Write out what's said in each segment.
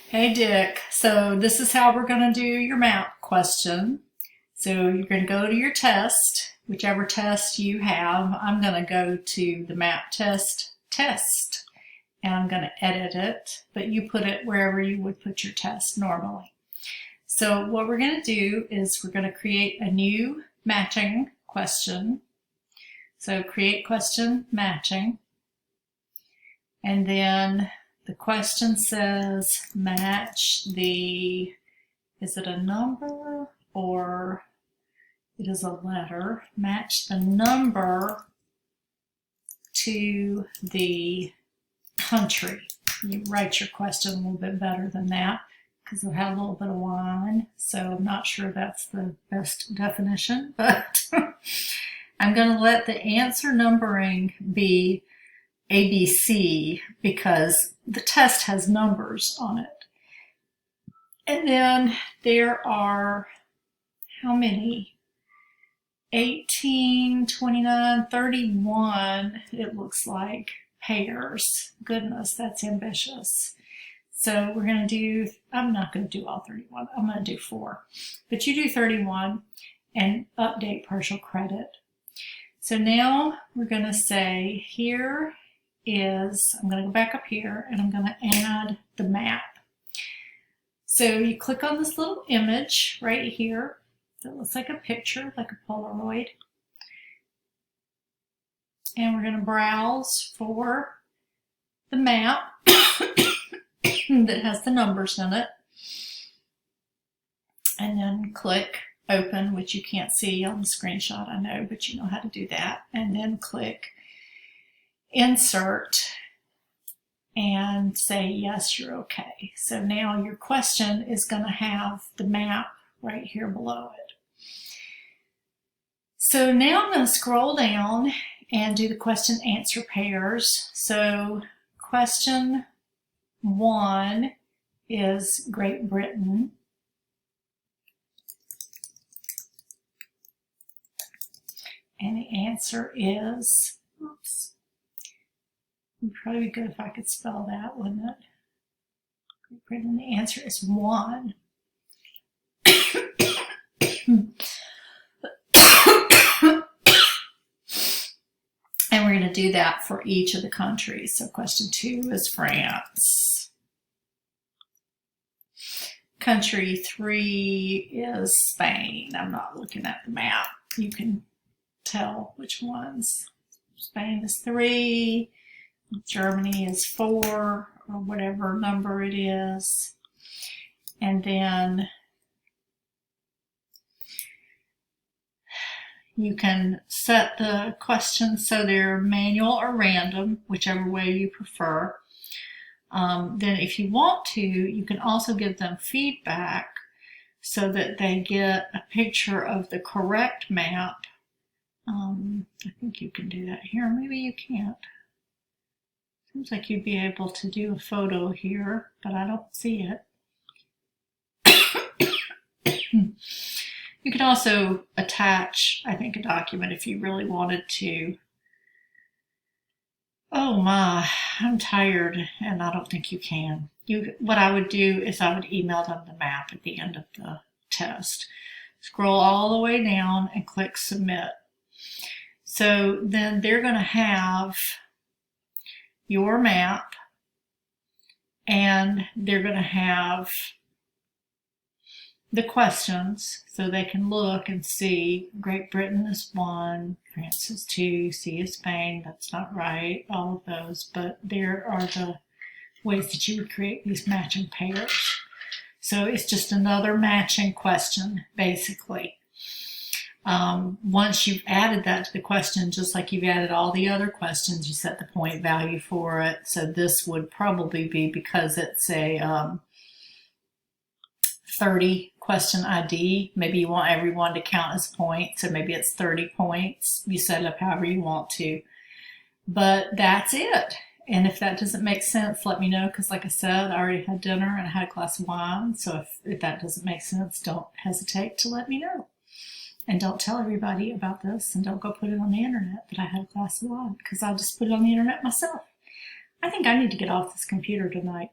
Hey Dick, so this is how we're going to do your map question. So you're going to go to your test, whichever test you have. I'm going to go to the map test, and I'm going to edit it, but you put it wherever you would put your test normally. So what we're going to do is we're going to create a new matching question. So create question matching, and then the question says match the, is it a number or it is a letter? Match the number to the country. You write your question a little bit better than that because it'll have a little bit of wine. So I'm not sure that's the best definition, but I'm going to let the answer numbering be ABC because the test has numbers on it. And then there are how many? 18, 29, 31, it looks like, pairs. Goodness, that's ambitious. So we're going to do, I'm not going to do all 31. I'm going to do 4. But you do 31 and update partial credit. So now we're going to say here is, I'm going to go back up here and I'm going to add the map. So you click on this little image right here that looks like a picture, like a Polaroid. And we're going to browse for the map that has the numbers in it. And then click open, which you can't see on the screenshot, I know, but you know how to do that. And then click insert and say yes, you're okay. So now your question is going to have the map right here below it. So now I'm going to scroll down and do the question answer pairs. So question 1 is Great Britain. And the answer is, oops, it'd probably be good if I could spell that, wouldn't it? Great Britain, the answer is 1. And we're going to do that for each of the countries. So question 2 is France. Country 3 is Spain. I'm not looking at the map. You can tell which ones. Spain is 3, Germany is 4, or whatever number it is. And then you can set the questions so they're manual or random, whichever way you prefer. Then if you want to, you can also give them feedback so that they get a picture of the correct map. I think you can do that here. Maybe you can't. Seems like you'd be able to do a photo here, but I don't see it. You could also attach, I think, a document if you really wanted to. Oh my, I'm tired, and I don't think you can. What I would do is I would email them the map at the end of the test. Scroll all the way down and click submit. So then they're going to have your map, and they're going to have the questions so they can look and see Great Britain is 1, France is 2, C is Spain, that's not right, all of those, but there are the ways that you would create these matching pairs. So it's just another matching question, basically. Once you've added that to the question, just like you've added all the other questions, you set the point value for it. So this would probably be, because it's a 30 question ID, maybe you want everyone to count as points, so maybe it's 30 points. You set it up however you want to. But that's it. And if that doesn't make sense, let me know, because like I said, I already had dinner and I had a glass of wine. So if that doesn't make sense, don't hesitate to let me know. And don't tell everybody about this, and don't go put it on the internet that I had a glass of wine, because I'll just put it on the internet myself. I think I need to get off this computer tonight.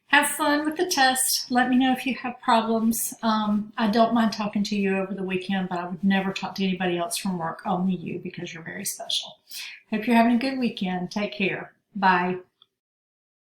Have fun with the test. Let me know if you have problems. I don't mind talking to you over the weekend, but I would never talk to anybody else from work, only you, because you're very special. Hope you're having a good weekend. Take care. Bye.